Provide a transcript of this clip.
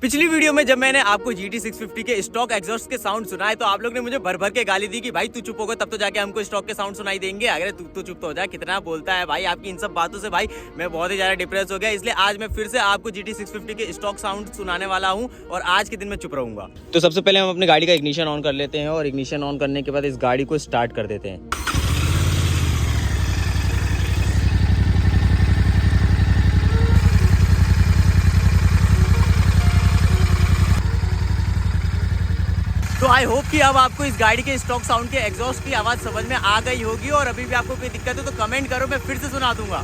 पिछली वीडियो में जब मैंने आपको GT 650 के स्टॉक एग्जॉस्ट के साउंड सुनाए तो आप लोग ने मुझे भर भर के गाली दी कि भाई तू चुप होगा तब तो जाके हमको स्टॉक के साउंड सुनाई देंगे। अगर तू चुप तो हो जा, कितना बोलता है भाई। आपकी इन सब बातों से भाई मैं बहुत ही ज्यादा डिप्रेस हो गया, इसलिए आज मैं फिर से आपको GT 650 के स्टॉक साउंड सुनाने वाला हूँ और आज के दिन मैं चुप रहूंगा। तो सबसे पहले हम अपनी गाड़ी का इग्निशन ऑन कर लेते हैं और इग्निशन ऑन करने के बाद इस गाड़ी को स्टार्ट कर देते हैं। तो आई होप कि अब आपको इस गाड़ी के स्टॉक साउंड के एग्जॉस्ट की आवाज समझ में आ गई होगी और अभी भी आपको कोई दिक्कत है तो कमेंट करो, मैं फिर से सुना दूंगा।